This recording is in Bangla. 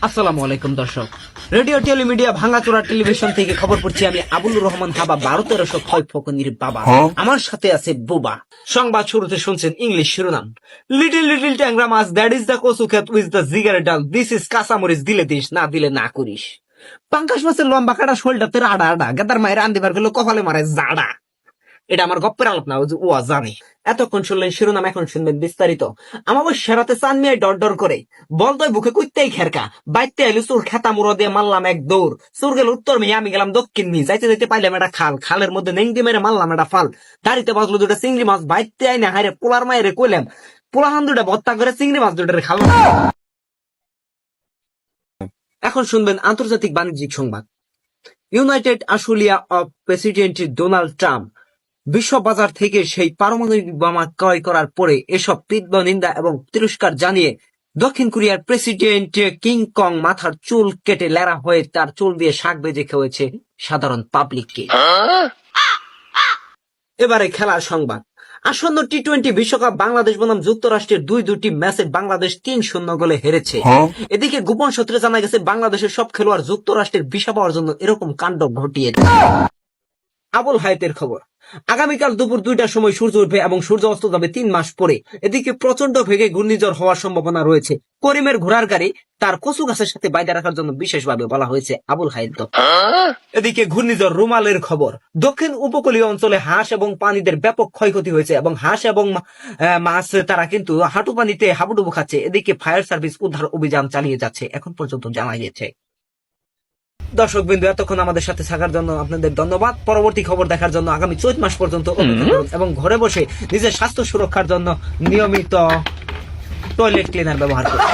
আসসালামু আলাইকুম দর্শক, রেডিও টেলিমিডিয়া ভাঙাচোরা টেলিভিশন থেকে খবর পড়ছি আমি আবুল রহমান হাবা, 12-13 ক্ষয় ফকনির বাবা। আমার সাথে আছে বুবা। সংবাদ শুরুতে শুনছেন ইংলিশ শিরোনাম। লিটল লিটল ট্যাংরা মাছ, দ্যাট ইজ দ্য কচু খেত উইথ দ্য জিগার ডাল, দিস ইজ কাঁচামরিচ, দিলে দিস, না দিলে না করিস। পাঙ্কাশ মাছের লম্বা কাটা শোলটাতে রাডা আডা, গাদার মায়ের আন্দিবার গেল কপালে মারে জাডা। এটা আমার গপ্পের আলাপ না, ও জানে। এতক্ষণ শুনলেন শিরোনাম, এখন শুনবেন বিস্তারিত। আমার সেরাতে চান মিয়ায় ডর ডর করে বলতোই বুকে কুইতেই খেরকা, বাইতে আইলো চুর খেতা মুড়ো দিয়ে মারলাম এক দৌড়। চুর গেল উত্তর মেয়ে, আমি গেলাম দক্ষিণ মেয়ে, যাইতে যাইতে পাইলাম একটা খাল, খালের মধ্যে নেংটি মেরে মারলাম একটা ফাল। দাড়িতে বাজলো দুটা চিংড়ি মাছ, বাইতে আইনে হাইরে পোলার মায়েরে কইলাম, পোলাহান দুটা ভত্তা করে চিংড়ি মাছ দুটারে খালাম। এখন শুনবেন আন্তর্জাতিক বাণিজ্যিক সংবাদ। United Ashulia of president Donald Trump বিশ্ব বাজার থেকে সেই পারমাণবিক বোমা ক্রয় করার পরে এসব তীব্র নিন্দা এবং তিরস্কার জানিয়ে দক্ষিণ কোরিয়ার প্রেসিডেন্ট কিং কং মাথার চুল কেটে লেরা হয়ে তার চুল দিয়ে শাক ভেজে খেয়েছে সাধারণ পাবলিককে। এবারে খেলার সংবাদ। আসন্ন টি-20 বিশ্বকাপ বাংলাদেশ বনাম যুক্তরাষ্ট্রের দুটি ম্যাচে বাংলাদেশ 3-0 গোলে হেরেছে। এদিকে গোপন সূত্রে জানা গেছে বাংলাদেশের সব খেলোয়াড় যুক্তরাষ্ট্রের ভিসা পাওয়ার জন্য এরকম কাণ্ড ঘটিয়েছে। আবুল হায়াতের খবর। আগামীকাল দুপুর 2টার সময় সূর্য উঠবে এবং সূর্য অস্ত যাবে 3 মাস পরে। এদিকে প্রচন্ড বেগে ঘূর্ণিঝড় হওয়ার সম্ভাবনা রয়েছে। করিমের ঘোড়ার গাড়ি তার কচু গাছের সাথে বাইরে রাখার জন্য বিশেষভাবে বলা হয়েছে আবুল হায়াত। এদিকে ঘূর্ণিঝড় রুমালের খবর। দক্ষিণ উপকূলীয় অঞ্চলে হাঁস এবং প্রাণীদের ব্যাপক ক্ষয়ক্ষতি হয়েছে এবং হাঁস এবং মাছ তারা কিন্তু হাঁটু পানিতে হাবুডুবু খাচ্ছে। এদিকে ফায়ার সার্ভিস উদ্ধার অভিযান চালিয়ে যাচ্ছে, এখন পর্যন্ত জানা গেছে। দর্শক বিন্দু, এতক্ষণ আমাদের সাথে থাকার জন্য আপনাদের ধন্যবাদ। পরবর্তী খবর দেখার জন্য আগামী 4 মাস পর্যন্ত এবং ঘরে বসে নিজের স্বাস্থ্য সুরক্ষার জন্য নিয়মিত টয়লেট ক্লিনার ব্যবহার করুন।